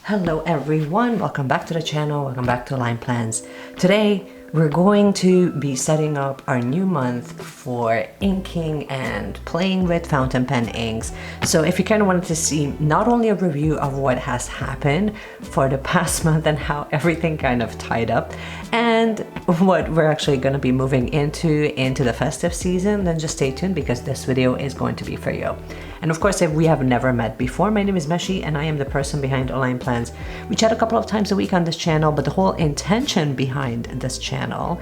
Hello everyone, welcome back to the channel, welcome back to Line Plans. Today we're going to be setting up our new month for inking and playing with fountain pen inks. So if you kind of wanted to see not only a review of what has happened for the past month and how everything kind of tied up and what we're actually going to be moving into the festive season, then just stay tuned because this video is going to be for you. And of course, if we have never met before, my name is Meshi and I am the person behind Line Plans. We chat a couple of times a week on this channel, but the whole intention behind this channel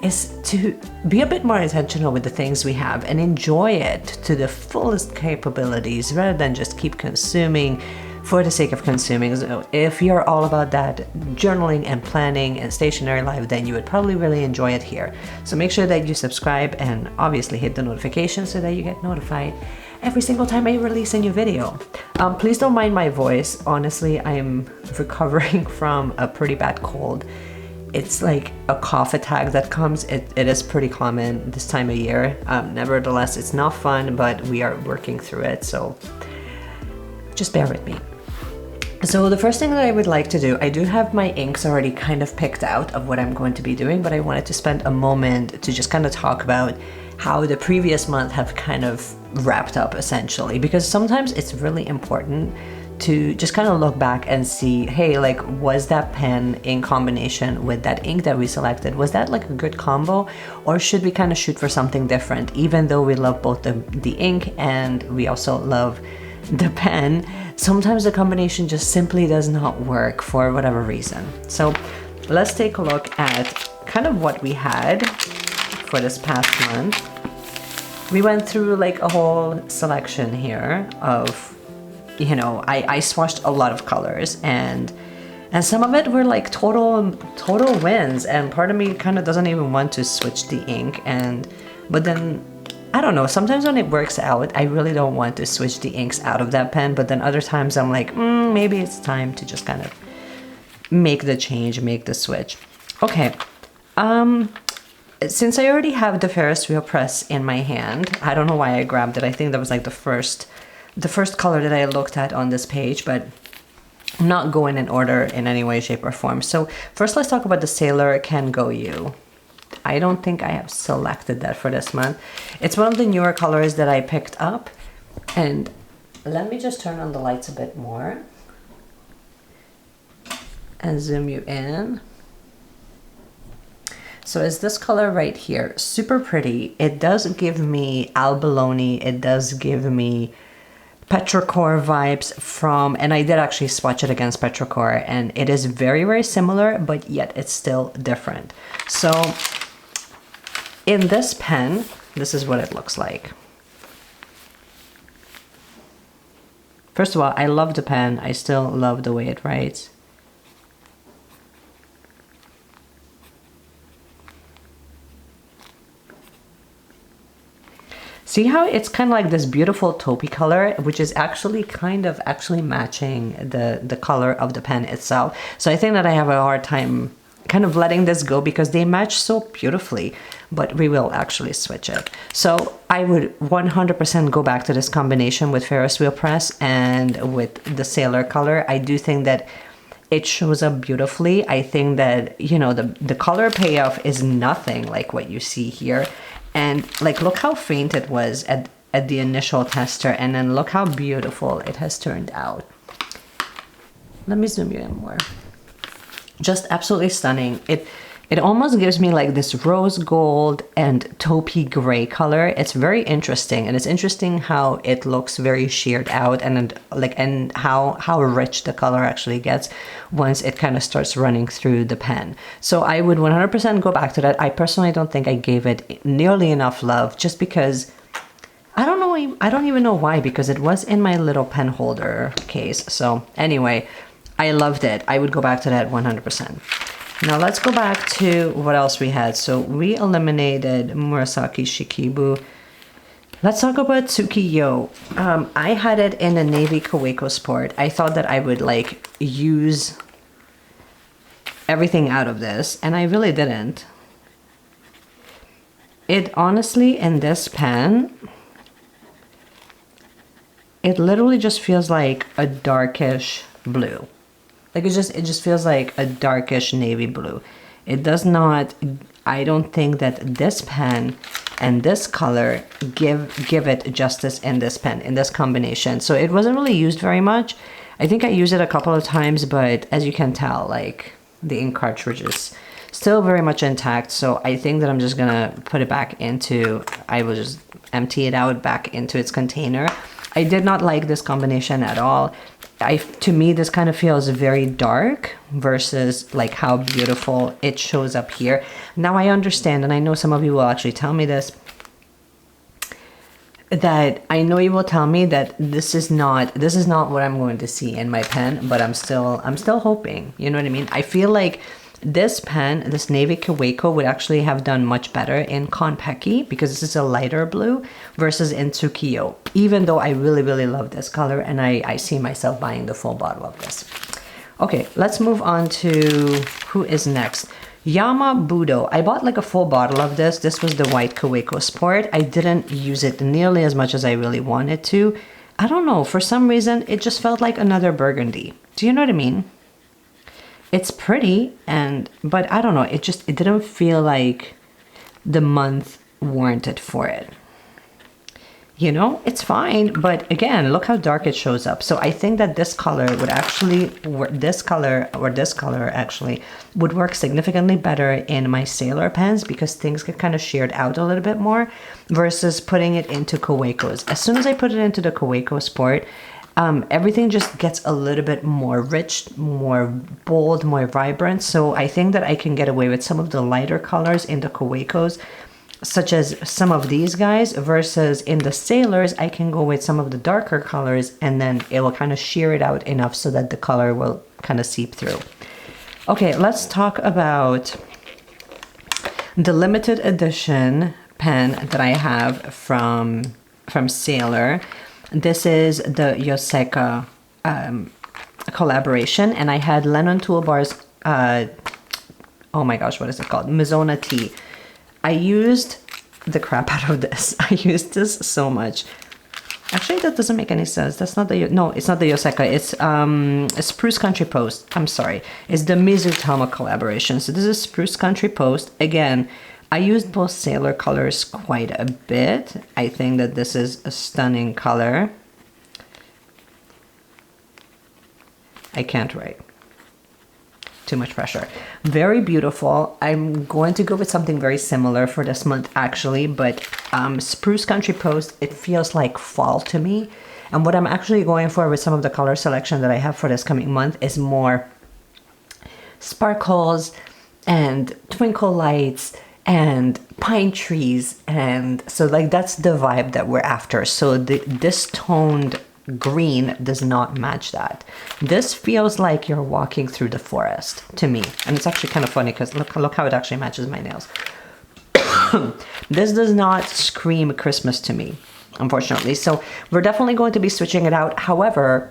is to be a bit more intentional with the things we have and enjoy it to the fullest capabilities rather than just keep consuming for the sake of consuming. So if you're all about that journaling and planning and stationary life, then you would probably really enjoy it here. So make sure that you subscribe and obviously hit the notification so that you get notified every single time I release a new video. Please don't mind my voice. Honestly, I am recovering from a pretty bad cold. It's like a cough attack that comes. It is pretty common this time of year. Nevertheless, it's not fun, but we are working through it. So just bear with me. So the first thing that I would like to do, I do have my inks already kind of picked out of what I'm going to be doing, but I wanted to spend a moment to just kind of talk about how the previous month have kind of wrapped up essentially, because sometimes it's really important to just kind of look back and see, hey, like, was that pen in combination with that ink that we selected, was that like a good combo, or should we kind of shoot for something different? Even though we love both the ink and we also love the pen, sometimes the combination just simply does not work for whatever reason. So let's take a look at kind of what we had for this past month. We went through like a whole selection here of, you know, I swatched a lot of colors and some of it were like total wins, and part of me kind of doesn't even want to switch the ink, but then I don't know, sometimes when it works out I really don't want to switch the inks out of that pen, but then other times I'm like, maybe it's time to just kind of make the change, make the switch. Okay, since I already have the Ferris wheel press in my hand, I don't know why I grabbed it. I think that was like the first color that I looked at on this page, but I'm not going in order in any way, shape, or form. So first let's talk about the Sailor Can Go You. I don't think I have selected that for this month. It's one of the newer colors that I picked up. And let me just turn on the lights a bit more and zoom you in. So it's this color right here, super pretty. It does give me Albolone, it does give me petrichor vibes from, and I did actually swatch it against petrichor, and it is very, very similar, but yet it's still different. So in this pen, this is what it looks like. First of all, I love the pen. I still love the way it writes. See how it's kind of like this beautiful taupey color, which is actually kind of matching the color of the pen itself. So I think that I have a hard time kind of letting this go because they match so beautifully, but we will actually switch it. So I would 100% go back to this combination with Ferris wheel press and with the Sailor color. I do think that it shows up beautifully. I think that, you know, the color payoff is nothing like what you see here. And like, look how faint it was at the initial tester, and then look how beautiful it has turned out. Let me zoom you in more. Just absolutely stunning. It almost gives me like this rose gold and taupey gray color. It's very interesting, and it's interesting how it looks very sheared out and how rich the color actually gets once it kind of starts running through the pen. So I would 100% go back to that. I personally don't think I gave it nearly enough love just because I don't even know why, because it was in my little pen holder case. So anyway, I loved it. I would go back to that 100%. Now let's go back to what else we had. So we eliminated Murasaki Shikibu. Let's talk about Tsukiyo. I had it in a navy Kaweco Sport. I thought that I would like use everything out of this, and I really didn't. It honestly, in this pen, it literally just feels like a darkish blue. Like it just feels like a darkish navy blue. It does not, I don't think that this pen and this color give it justice in this pen, in this combination. So it wasn't really used very much. I think I used it a couple of times, but as you can tell, like the ink cartridge is still very much intact. So I think that I'm just gonna put it back into, I will just empty it out back into its container. I did not like this combination at all. To me, this kind of feels very dark versus like how beautiful it shows up here. Now I understand, and I know some of you will actually tell me this, that I know you will tell me that this is not what I'm going to see in my pen, but I'm still hoping, you know what I mean? I feel like this pen, this navy Kaweco, would actually have done much better in Konpeki because this is a lighter blue versus in Tsukiyo, even though I really love this color and I see myself buying the full bottle of this. Okay, let's move on to who is next. Yama Budo. I bought like a full bottle of this. This was the white Kaweco Sport. I didn't use it nearly as much as I really wanted to. I don't know, for some reason, it just felt like another burgundy. Do you know what I mean? It's pretty, but I don't know, it didn't feel like the month warranted for it. You know, it's fine, but again, look how dark it shows up. So I think that this color would actually, this color actually would work significantly better in my Sailor pens because things get kind of sheared out a little bit more versus putting it into Kaweco's. As soon as I put it into the Kaweco Sport, everything just gets a little bit more rich, more bold, more vibrant. So I think that I can get away with some of the lighter colors in the Kawecos, such as some of these guys, versus in the Sailors, I can go with some of the darker colors and then it will kind of shear it out enough so that the color will kind of seep through. Okay, let's talk about the limited edition pen that I have from Sailor. This is the Yoseka collaboration, and I had Lennon Toolbar's, oh my gosh, what is it called? Mizona T. I used the crap out of this. I used this so much. Actually, that doesn't make any sense. That's not the, no, it's not the Yoseka. It's Spruce Country Post. I'm sorry. It's the Mizutama collaboration. So this is Spruce Country Post. Again, I used both Sailor colors quite a bit. I think that this is a stunning color. I can't write. Too much pressure. Very beautiful. I'm going to go with something very similar for this month actually, but Spruce Country Post, it feels like fall to me. And what I'm actually going for with some of the color selection that I have for this coming month is more sparkles and twinkle lights and pine trees, and so like that's the vibe that we're after. So this toned green does not match that. This feels like you're walking through the forest to me, and it's actually kind of funny because look how it actually matches my nails. This does not scream Christmas to me, unfortunately. So we're definitely going to be switching it out. However,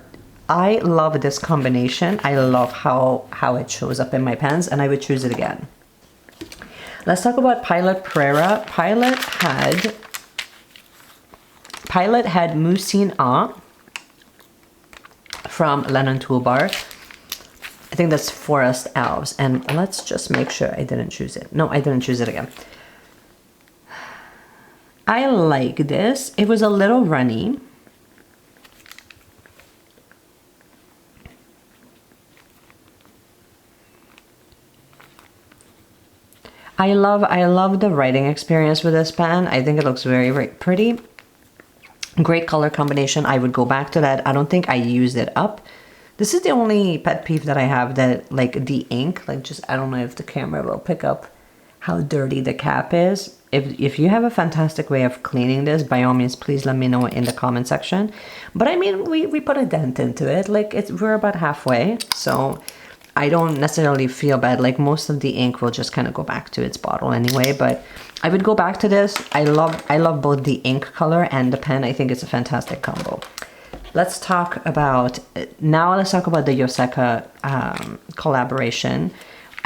I love this combination. I love how it shows up in my pens, and I would choose it again. Let's talk about Pilot Prera. Pilot had Meshi and I'm from Lennon Toolbar. I think that's Forest Elves. And let's just make sure I didn't choose it. No, I didn't choose it again. I like this. It was a little runny. I love the writing experience with this pen. I think it looks very pretty. Great color combination. I would go back to that. I don't think I used it up. This is the only pet peeve that I have, that like the ink, like just, I don't know if the camera will pick up how dirty the cap is. If you have a fantastic way of cleaning this, by all means, please let me know in the comment section. But I mean, we put a dent into it. Like we're about halfway, so I don't necessarily feel bad. Like most of the ink will just kind of go back to its bottle anyway, but I would go back to this. I love both the ink color and the pen. I think it's a fantastic combo. Let's talk about the Yoseka collaboration.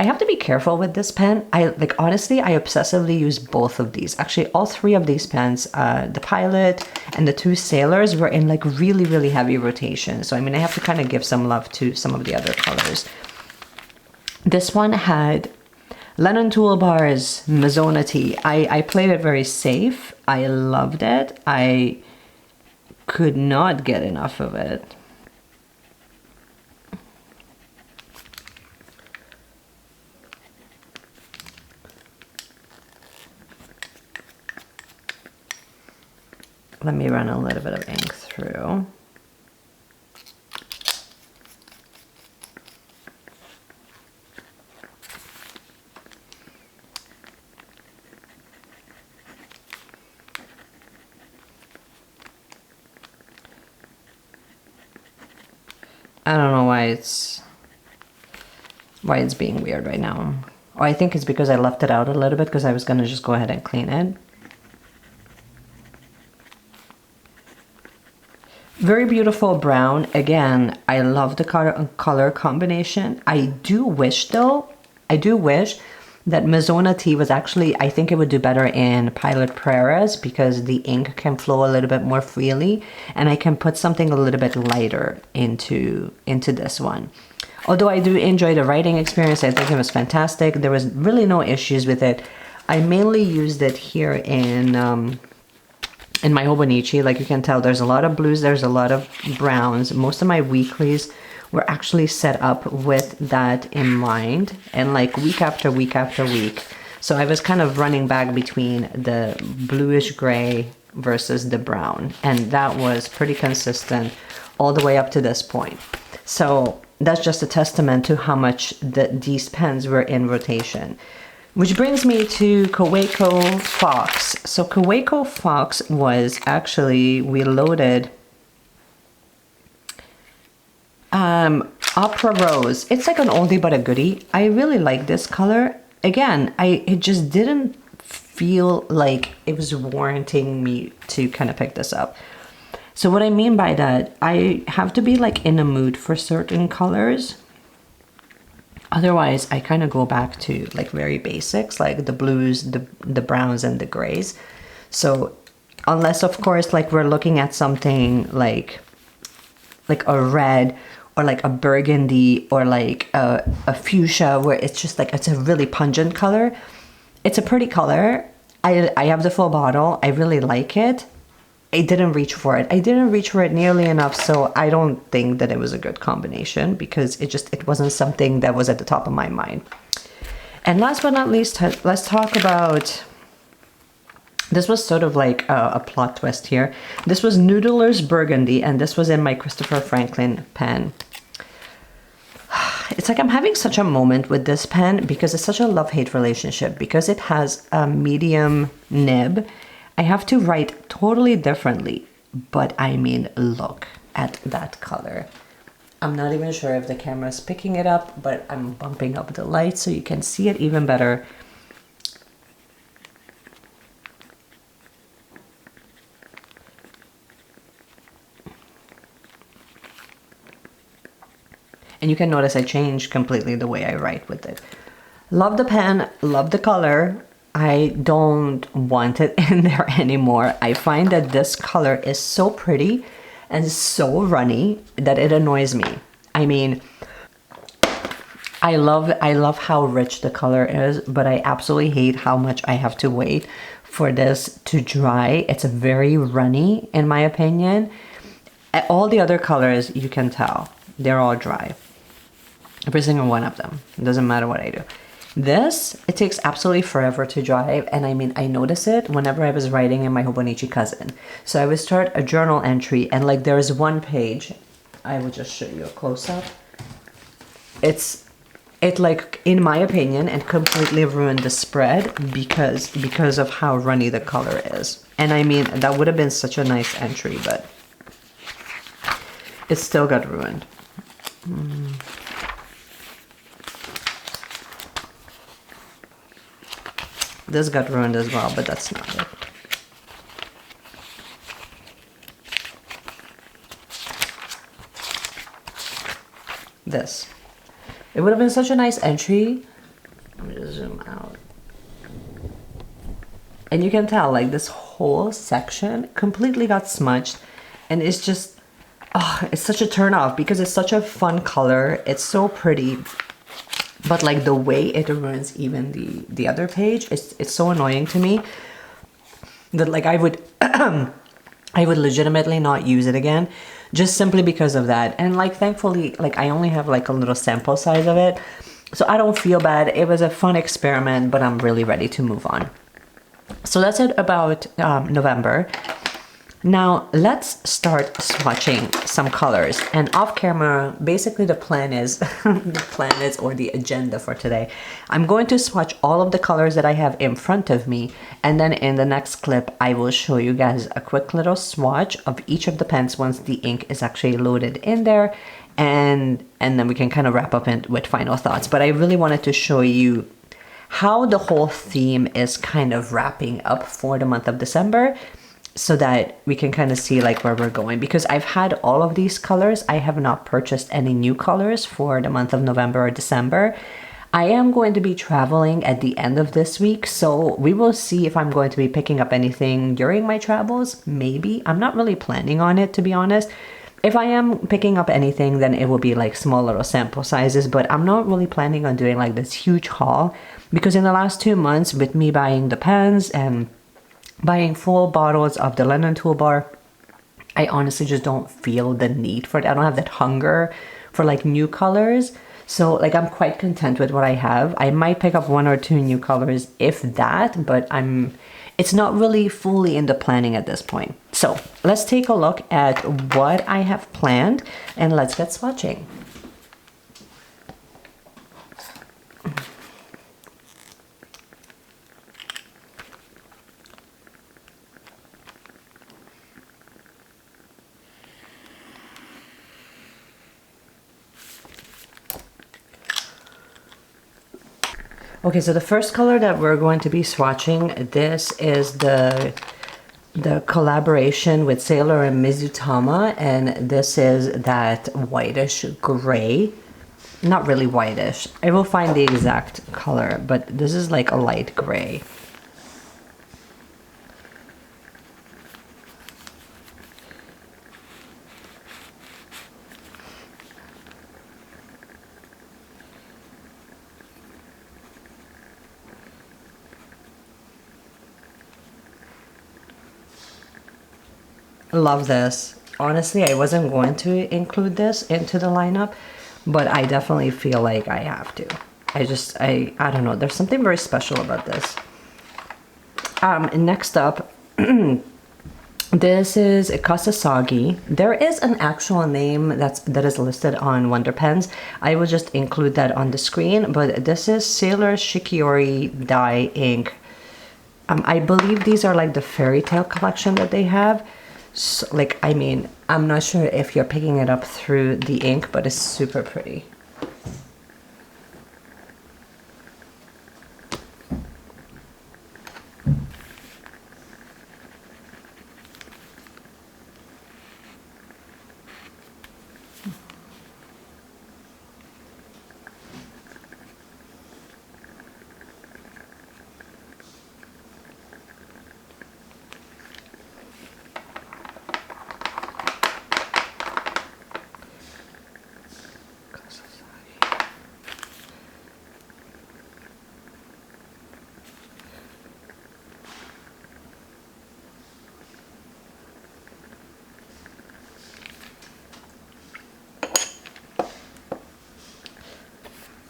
I have to be careful with this pen. Honestly, I obsessively use both of these. Actually, all three of these pens, the Pilot and the two Sailors, were in like really, really heavy rotation. So I mean, I have to kind of give some love to some of the other colors. This one had Lennon toolbars, Mezzonati. I played it very safe. I loved it. I could not get enough of it. Let me run a little bit of ink through. I don't know why it's being weird right now. Oh, I think it's because I left it out a little bit because I was gonna just go ahead and clean it. Very beautiful brown. Again, I love the color combination. I do wish that Mezzonati was actually, I think it would do better in Pilot Preras because the ink can flow a little bit more freely and I can put something a little bit lighter into this one. Although I do enjoy the writing experience, I think it was fantastic. There was really no issues with it. I mainly used it here in my Hobonichi. Like you can tell, there's a lot of blues, there's a lot of browns. Most of my weeklies were actually set up with that in mind, and like week after week after week. So I was kind of running back between the bluish gray versus the brown, and that was pretty consistent all the way up to this point. So that's just a testament to how much these pens were in rotation. Which brings me to Kaweco Fox. So Kaweco Fox was actually, we loaded Opera Rose. It's like an oldie but a goodie. I really like this color. Again, it just didn't feel like it was warranting me to kind of pick this up. So what I mean by that, I have to be like in a mood for certain colors. Otherwise, I kind of go back to like very basics, like the blues, the browns, and the grays. So unless, of course, like we're looking at something like a red or like a burgundy or like a fuchsia, where it's just like, it's a really pungent color. It's a pretty color. I have the full bottle. I really like it. I didn't reach for it. I didn't reach for it nearly enough, so I don't think that it was a good combination because it wasn't something that was at the top of my mind. And last but not least, let's talk about, this was sort of like a plot twist here. This was Noodler's Burgundy, and this was in my Christopher Franklin pen. It's like I'm having such a moment with this pen because it's such a love-hate relationship. Because it has a medium nib, I have to write totally differently, but I mean, look at that color. I'm not even sure if the camera's picking it up, but I'm bumping up the light so you can see it even better. And you can notice I changed completely the way I write with it. Love the pen, love the color. I don't want it in there anymore. I find that this color is so pretty and so runny that it annoys me. I mean, I love how rich the color is, but I absolutely hate how much I have to wait for this to dry. It's very runny in my opinion. All the other colors, you can tell, they're all dry. Every single one of them. It doesn't matter what I do. This, it takes absolutely forever to dry, and I mean, I notice it whenever I was writing in my Hobonichi Cousin. So I would start a journal entry, and like there's one page, I will just show you a close-up. It like, in my opinion, it completely ruined the spread because of how runny the color is. And I mean, that would have been such a nice entry, but it still got ruined. This got ruined as well, but that's not it. This. It would have been such a nice entry, zoom out. And you can tell like this whole section completely got smudged, and it's just, oh, it's such a turn off because it's such a fun color. It's so pretty, but like the way it ruins even the other page, it's so annoying to me that like I would I would legitimately not use it again, just simply because of that. And like thankfully, like I only have like a little sample size of it, so I don't feel bad. It was a fun experiment, but I'm really ready to move on. So that's it about November. Now let's start swatching some colors, and off camera, basically the plan is, or the agenda for today, I'm going to swatch all of the colors that I have in front of me, and then in the next clip, I will show you guys a quick little swatch of each of the pens once the ink is actually loaded in there, and then we can kind of wrap up with final thoughts. But I really wanted to show you how the whole theme is kind of wrapping up for the month of December, so that we can kind of see like where we're going, because I've had all of these colors. I have not purchased any new colors for the month of November or December. I am going to be traveling at the end of this week, so we will see if I'm going to be picking up anything during my travels. Maybe. I'm not really planning on it, to be honest. If I am picking up anything, then it will be like small little sample sizes, but I'm not really planning on doing like this huge haul, because in the last 2 months with me buying the pens and buying full bottles of the Lennon toolbar, I honestly just don't feel the need for it. I don't have that hunger for like new colors. So like I'm quite content with what I have. I might pick up 1 or 2 new colors, if that, but it's not really fully in the planning at this point. So let's take a look at what I have planned, and let's get swatching. Okay, so the first color that we're going to be swatching, this is the collaboration with Sailor and Mizutama, and this is that whitish gray. Not really whitish. I will find the exact color, but this is like a light gray. Love this. Honestly, I wasn't going to include this into the lineup, but I definitely feel like I have to. I don't know. There's something very special about this. Next up, this is Kasasagi. There is an actual name that is listed on Wonder Pens. I will just include that on the screen, but this is Sailor Shikiori dye ink. I believe these are like the fairy tale collection that they have. So, like, I mean, I'm not sure if you're picking it up through the ink, but it's super pretty.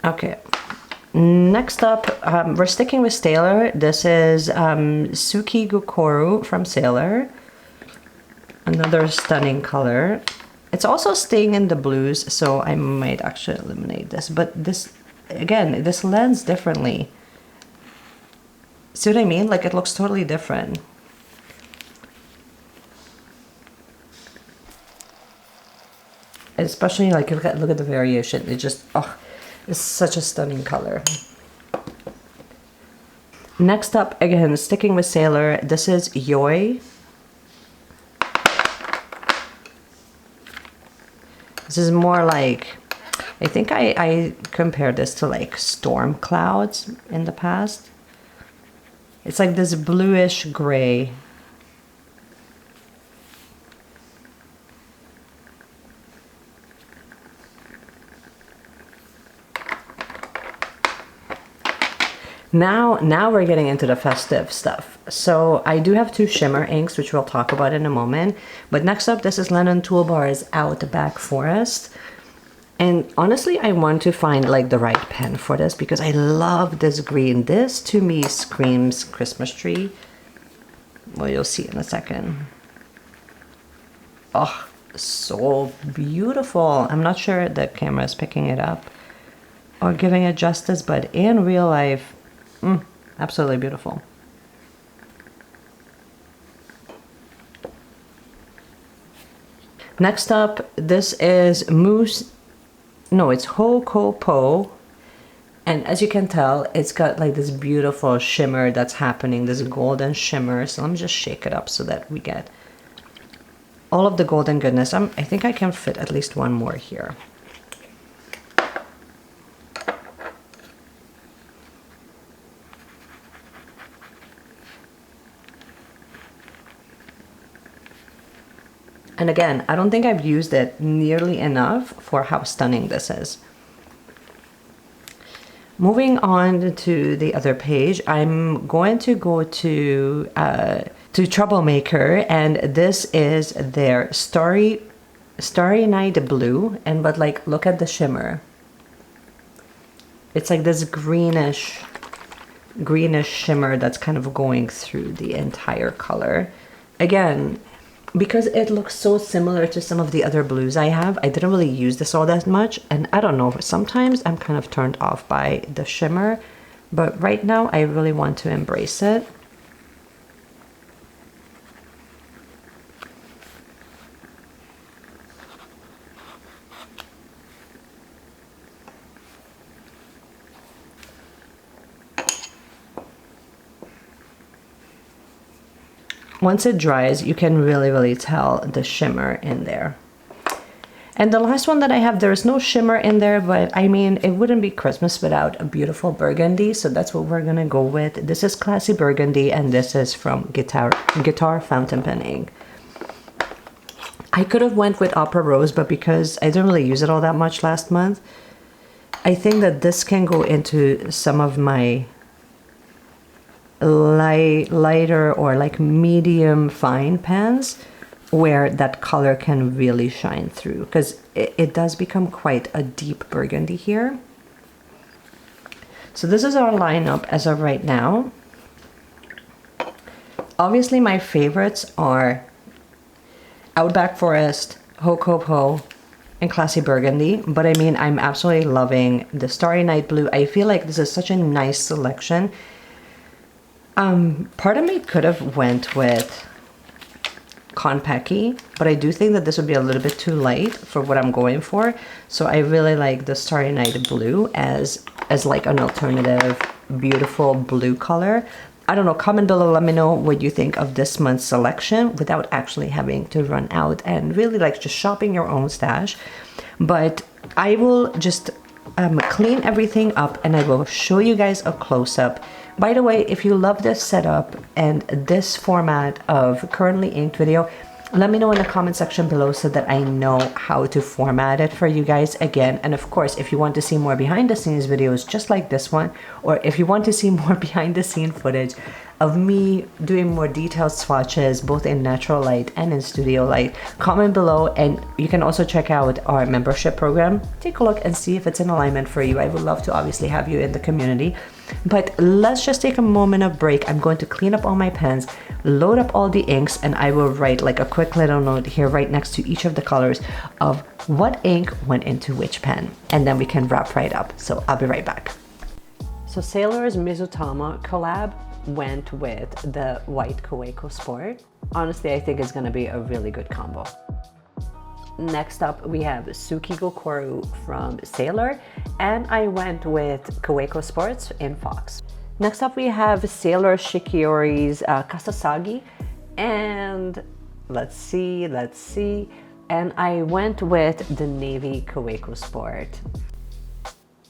Okay, next up, we're sticking with Sailor. This is Suki Gukoru from Sailor. Another stunning color. It's also staying in the blues, so I might actually eliminate this. But this, again, this lends differently. See what I mean? Like, it looks totally different. Especially, like, look at the variation. It just, oh, it's such a stunning color. Next up, again, sticking with Sailor, this is Yoi. This is more like I think I compared this to like storm clouds in the past. It's like this bluish gray. Now we're getting into the festive stuff. So I do have two shimmer inks, which we'll talk about in a moment. But next up, this is Lennon Toolbar's Outback Forest. And honestly, I want to find like the right pen for this because I love this green. This to me screams Christmas tree. Well, you'll see in a second. Oh, so beautiful. I'm not sure the camera is picking it up or giving it justice, but in real life, absolutely beautiful. Next up, this is it's Hokopo. And as you can tell, it's got like this beautiful shimmer that's happening, this golden shimmer. So let me just shake it up so that we get all of the golden goodness. I think I can fit at least one more here. And again, I don't think I've used it nearly enough for how stunning this is. Moving on to the other page, I'm going to go to Troublemaker, and this is their Starry Night Blue. But like, look at the shimmer. It's like this greenish shimmer that's kind of going through the entire color. Again, because it looks so similar to some of the other blues I have, I didn't really use this all that much. And I don't know, sometimes I'm kind of turned off by the shimmer, but right now I really want to embrace it. Once it dries, you can really tell the shimmer in there. And the last one that I have, there is no shimmer in there, but I mean, it wouldn't be Christmas without a beautiful burgundy, so that's what we're gonna go with. This is Classy Burgundy, and this is from Guitar Fountain Pen ink. I could have went with Opera Rose, but because I didn't really use it all that much last month, I think that this can go into some of my lighter or like medium fine pens where that color can really shine through, because it does become quite a deep burgundy here. So this is our lineup as of right now. Obviously my favorites are Outback Forest, Hokopo, and Classy Burgundy, but I mean, I'm absolutely loving the Starry Night Blue. I feel like this is such a nice selection. Part of me could have went with Konpeki, but I do think that this would be a little bit too light for what I'm going for. So I really like the Starry Night Blue as like an alternative, beautiful blue color. I don't know, comment below, let me know what you think of this month's selection without actually having to run out and really like just shopping your own stash. But I will just clean everything up and I will show you guys a close-up. By the way, if you love this setup and this format of currently inked video, let me know in the comment section below so that I know how to format it for you guys again. And of course, if you want to see more behind the scenes videos just like this one, or if you want to see more behind the scene footage of me doing more detailed swatches both in natural light and in studio light, comment below. And you can also check out our membership program. Take a look and see if it's in alignment for you. I would love to obviously have you in the community. But let's just take a moment of break. I'm going to clean up all my pens, load up all the inks, and I will write like a quick little note here right next to each of the colors of what ink went into which pen, and then we can wrap right up. So I'll be right back. So Sailor's Mizutama collab went with the white Kaweco Sport. Honestly, I think it's gonna be a really good combo. Next up, we have Tsukigo Koru from Sailor, and I went with Kaweco Sports in Fox. Next up, we have Sailor Shikiori's Kasasagi, and let's see, and I went with the Navy Kaweco Sport.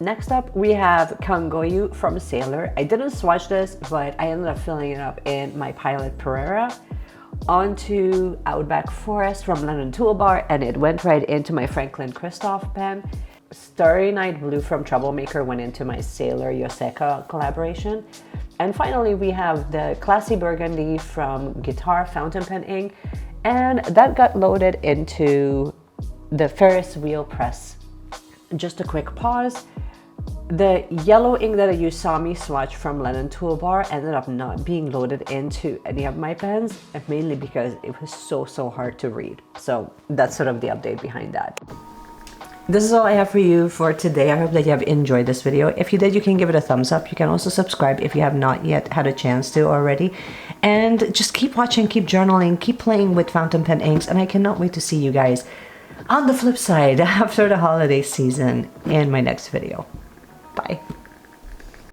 Next up, we have Kangoyu from Sailor. I didn't swatch this, but I ended up filling it up in my Pilot Pereira. Onto Outback Forest from Lennon Toolbar, and it went right into my Franklin Christoph pen. Starry Night Blue from Troublemaker went into my Sailor Yoseka collaboration. And finally, we have the Classy Burgundy from Guitar Fountain Pen ink, and that got loaded into the Ferris wheel press. Just a quick pause. The yellow ink that you saw me swatch from Lennon Toolbar ended up not being loaded into any of my pens, mainly because it was so hard to read. So that's sort of the update behind that. This is all I have for you for today. I hope that you have enjoyed this video. If you did, you can give it a thumbs up. You can also subscribe if you have not yet had a chance to already. And just keep watching, keep journaling, keep playing with fountain pen inks, and I cannot wait to see you guys on the flip side after the holiday season in my next video. Bye.